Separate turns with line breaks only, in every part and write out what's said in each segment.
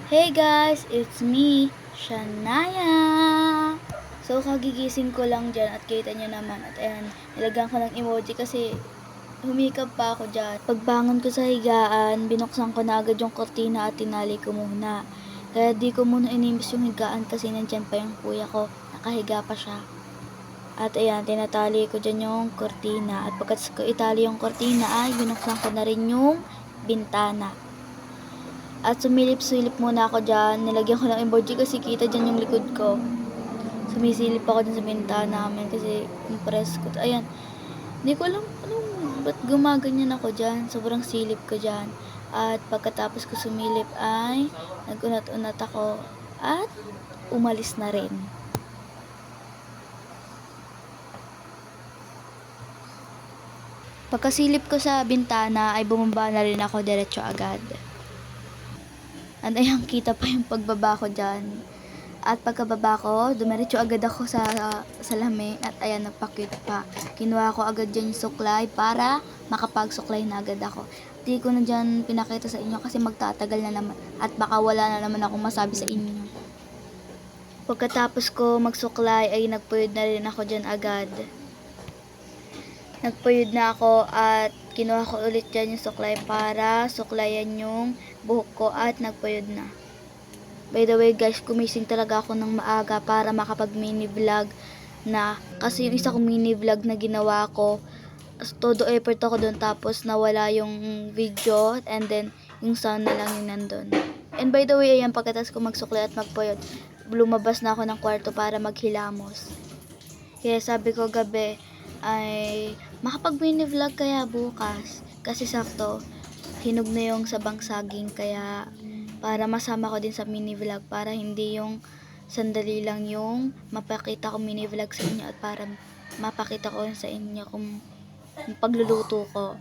Hey guys, it's me, Shania. So, kagigising ko lang dyan at kita nyo naman. At ayan, nilagyan ko ng emoji kasi humikap pa ako dyan. Pagbangon ko sa higaan, binuksan ko na agad yung kortina at tinali ko muna. Kaya di ko muna inimbis yung higaan kasi nandyan pa yung kuya ko. Nakahiga pa siya. At ayan, tinatali ko dyan yung kortina. At pagkat ko itali yung kortina ay binuksan ko na rin yung bintana. At sumilip-silip muna ako dyan. Nilagyan ko ng emoji kasi kita dyan yung likod ko. Sumisilip ako dyan sa bintana namin kasi impress ko. Ayan. Hindi ko alam ba't gumaganyan ako dyan. Sobrang silip ko dyan. At pagkatapos ko sumilip ay nagunat-unat ako at umalis na rin. Pagkasilip ko sa bintana ay bumaba na rin ako diretso agad. At ayan, kita pa yung pagbaba ko dyan. At pagkababa ko, dumiretso agad ako sa salamin at ayan, nagpa-cute pa. Kinuha ko agad dyan yung suklay para makapagsuklay na agad ako. Di ko na dyan pinakita sa inyo kasi magtatagal na naman at baka wala na naman akong masabi sa inyo. Pagkatapos ko magsuklay ay nagpuyod na rin ako dyan agad. Nagpuyod na ako at kinuha ko ulit dyan yung suklay para suklayan yung buhok ko at nagpuyod na. By the way guys, kumising talaga ako ng maaga para makapag mini vlog na. Kasi yung isa kong mini vlog na ginawa ko, todo effort ako doon tapos nawala yung video and then yung sound na lang yung nandun. And by the way, ayan, pagkatapos ko magsukli at magpuyod, lumabas na ako ng kwarto para maghilamos. Kaya sabi ko gabi ay makapag mini vlog kaya bukas. Kasi sakto, hinog na yung sabang saging kaya para masama ko din sa mini vlog para hindi yung sandali lang yung mapakita ko mini vlog sa inyo at para mapakita ko sa inyo kung pagluluto ko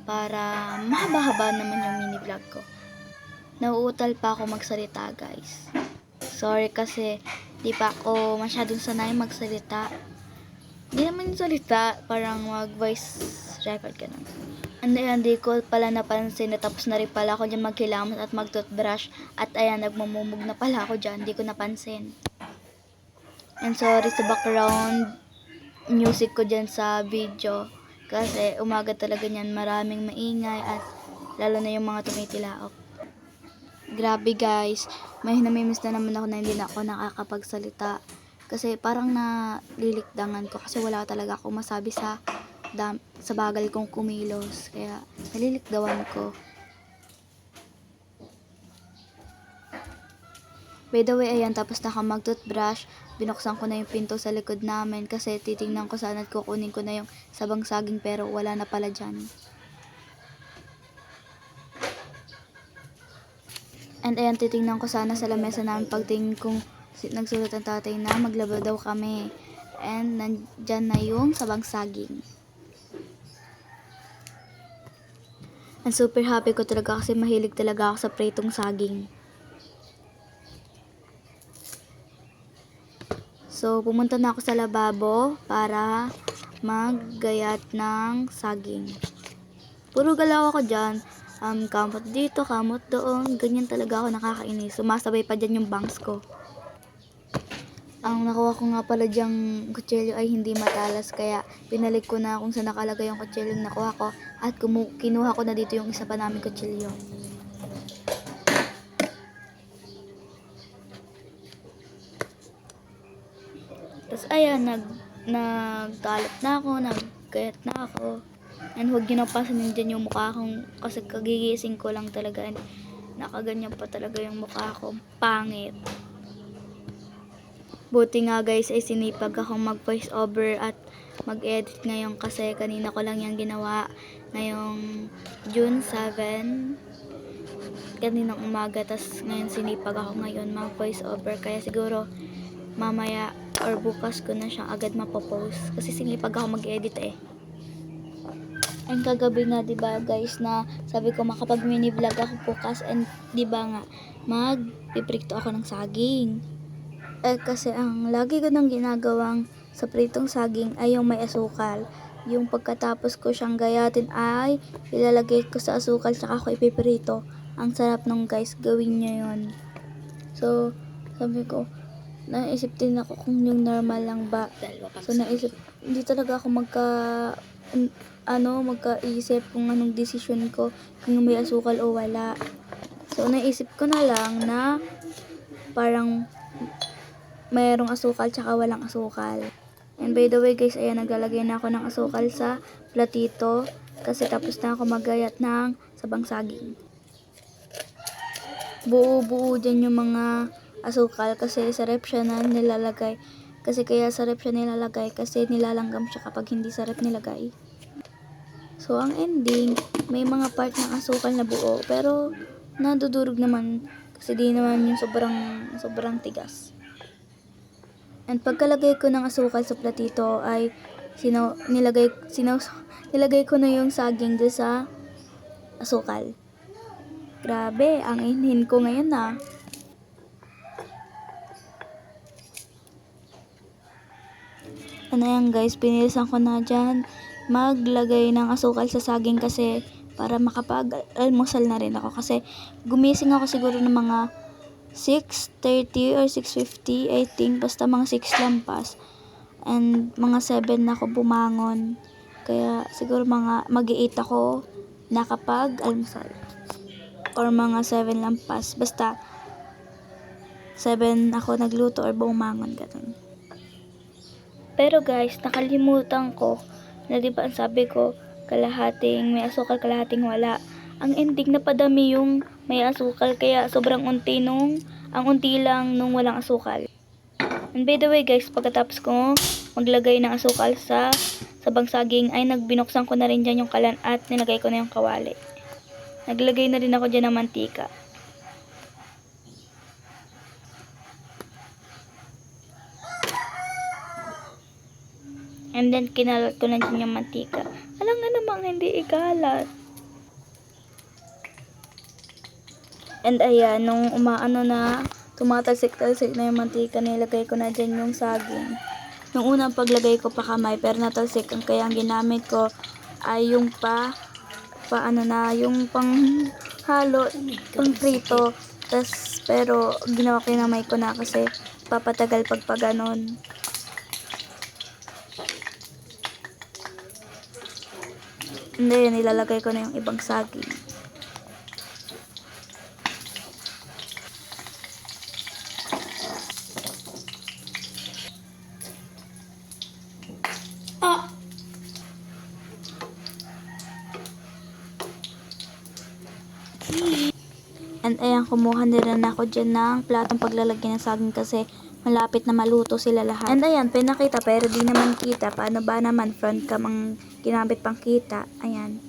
para mahaba-haba naman yung mini vlog ko. Nauutal pa ako magsalita guys. Sorry kasi di pa ako masyadong sanay magsalita. Hindi naman yung salita, parang mag voice record ka nun. And ayan, di ko pala napansin na tapos na rin pala ako dyan maghilamos at mag-toothbrush. At ayan, nagmumumog na pala ako dyan, di ko napansin. And sorry sa background music ko dyan sa video. Kasi umaga talaga niyan, maraming maingay at lalo na yung mga tumitilaok. Grabe guys, may namimiss na naman ako na hindi na ako nakakapagsalita. Kasi parang nalilikdangan ko kasi wala talaga akong masabi sa bagal kong kumilos. Kaya nalilikdawan ko. By the way, ayan, tapos na ako mag-toothbrush. Binuksan ko na yung pinto sa likod namin kasi titingnan ko sana at kukunin ko na yung sabang saging pero wala na pala dyan. And ayan, titingnan ko sana sa lamesa namin pagtingin kong nagsulat ang tatay na maglaba daw kami. And nandyan na yung sabang saging. And super happy ko talaga kasi mahilig talaga ako sa pritong saging. So, pumunta na ako sa lababo para maggayat ng saging. Puro galaw ako dyan. Kamot dito, kamot doon. Ganyan talaga ako nakakainis. Sumasabay pa dyan yung bangs ko. Ang nakuha ko nga pala dyang kutsilyo ay hindi matalas kaya pinalik ko na kung saan nakalagay yung kutsilyo na nakuha ko at kinuha ko na dito yung isa pa namin kutsilyo. Tapos ayan, nagtalot na ako, nagkayat na ako. And huwag nyo napasanin dyan yung mukha kong kasi kagigising ko lang talaga and nakaganyan pa talaga yung mukha ko. Pangit. Buti nga guys ay sinipag akong mag voice over at mag-edit ngayon kasi kanina ko lang yung ginawa ngayong June 7 kaninang umaga, tas ngayon sinipag ako ngayon mag voice over kaya siguro mamaya or bukas ko na siyang agad mapopost kasi sinipag ako mag-edit eh. And kagabi nga 'di ba guys na sabi ko makapag mini vlog ako bukas and 'di ba nga magpiprito ako ng saging. Kasi ang lagi ko nang ginagawang sa pritong saging ay yung may asukal. Yung pagkatapos ko siyang gayatin ay ilalagay ko sa asukal saka ko ipiprito. Ang sarap nung guys, gawin nyo yun. So, sabi ko, naisip din ako kung yung normal lang ba. So, naisip, hindi talaga ako magkaisip kung anong desisyon ko, kung may asukal o wala. So, naisip ko na lang na parang mayroong asukal tsaka walang asukal. And by the way guys, ayan, naglalagay na ako ng asukal sa platito kasi tapos na ako magayat ng sabang saging. Buo-buo dyan yung mga asukal kasi sa ref siya na nilalagay. Kasi kaya sa ref siya nilalagay kasi nilalanggam siya kapag hindi sa ref nilagay. So, ang ending, may mga part ng asukal na buo pero nadudurog naman kasi di naman yung sobrang tigas. And pagkalagay ko ng asukal sa platito ay nilagay ko na yung saging doon sa asukal. Grabe, ang inhin ko ngayon na. Ano yan guys, pinilisan ko na dyan maglagay ng asukal sa saging kasi para makapag-almusal na rin ako kasi gumising ako siguro ng mga 6:30 or 6:50 I think, basta mga 6 lampas and mga 7 na ako bumangon kaya siguro mga mag-8 ako nakapag-almusal or mga 7 lampas, basta 7 ako nagluto or bumangon ganun. Pero guys, nakalimutan ko na di ba ang sabi ko kalahating may asukal, kalahating wala. Ang ending napadami yung may asukal kaya sobrang unti ang unti lang nung walang asukal. And by the way guys, pagkatapos ko maglagay ng asukal sa sabang saging ay nagbinuksan ko na rin dyan yung kalan at nilagay ko na yung kawali. Naglagay na rin ako dyan ng mantika. And then, kinalat ko na dyan yung mantika. Alam nga namang hindi ikalat. And ayan, nung tumatalsik-talsik na yung mantika, nilagay ko na dyan yung saging. Nung unang paglagay ko pa kamay, pero natalsik ang kaya ang ginamit ko ay yung yung panghalo, pang prito. Pero ginawa ko yung kamay ko na kasi papatagal pag ganon. Hindi, nilalagay ko na yung ibang saging. And ayan, kumuha na rin ako dyan ng platong paglalagyan ng saging kasi malapit na maluto sila lahat. And ayan, pinakita pero di naman kita. Paano ba naman front cam ang ginamit pang kita? Ayan.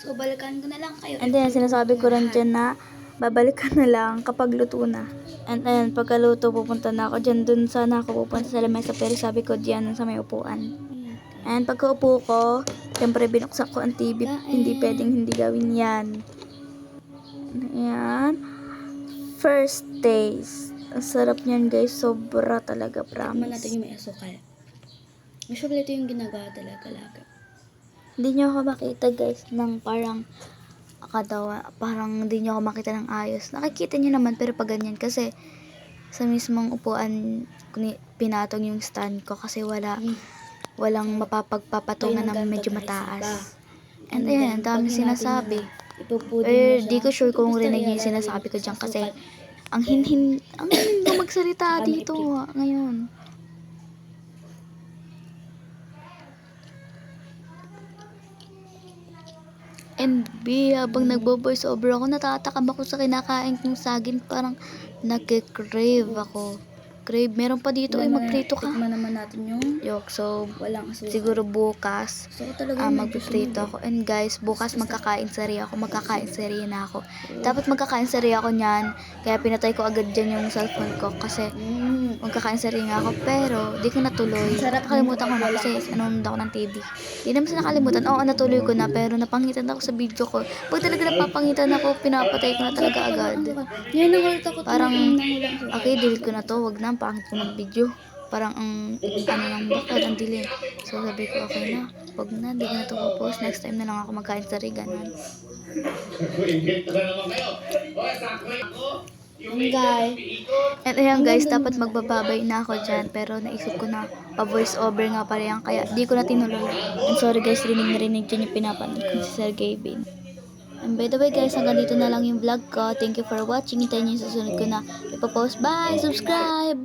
So, balikan ko na lang kayo. And ayan, sinasabi ko rin dyan na babalikan na lang kapag luto na. And ayan, pagkaluto, pupunta na ako dyan. Dun sana ako pupunta sa lamesa pero sabi ko dyan sa may upuan. And pagkaupo ko, siyempre binuksan ko ang TV. Hindi pwedeng hindi gawin yan. Ayan. First taste. Ang sarap niyan guys. Sobra talaga, promise.
Tikman natin yung may asukal. Usually ito yung ginagawa talaga.
Hindi nyo ako makita guys ng parang hindi nyo ako makita ng ayos. Nakikita nyo naman pero pag ganyan kasi sa mismong upuan pinatong yung stand ko kasi walang mapapagpapatungan na medyo mataas. And ayan, ang dami sinasabi. Di ko sure kung rinig niyo yung sinasabi ko dyan kasi ang hinhin ko magsalita dito ngayon. And B, habang nagbo-voice over ako, natatakam ako sa kinakain kong saging, parang nagke-crave ako. Crave, meron pa dito ay magprito ka.
Tikman naman natin yung
So,
walang asukal.
siguro bukas,
So, talaga
magpiprito ako. And guys, bukas magkakain sari na ako. Dapat magkakain sari ako niyan, kaya pinatay ko agad dyan yung cellphone ko kasi magkakain sari nga ako, pero di ko natuloy. Nakalimutan ko na kasi nanonood ako ng TV. Di naman sa nakalimutan, natuloy ko na, pero napangitan ako sa video ko. Pag talaga napapangitan ako, pinapatay ko na talaga agad.
Yan ang ulit ako.
Parang, okay, delete ko na to, wag na, pangit ko mag-video. parang ano lang bakod, ang dilim. So sabi ko, okay na, wag na, hindi ko na ito post. Next time na lang ako magkain sa Riganan.
Guys.
And ayan guys, dapat magbababay na ako dyan. Pero naisip ko na pa-voice over nga pala yan. Kaya di ko na tinuloy. And sorry guys, rinig na rinig dyan yung pinapanood ko si Sir Gavin. And by the way guys, hanggang dito na lang yung vlog ko. Thank you for watching. Hintayin nyo yung susunod ko na ipapost. Bye! Subscribe!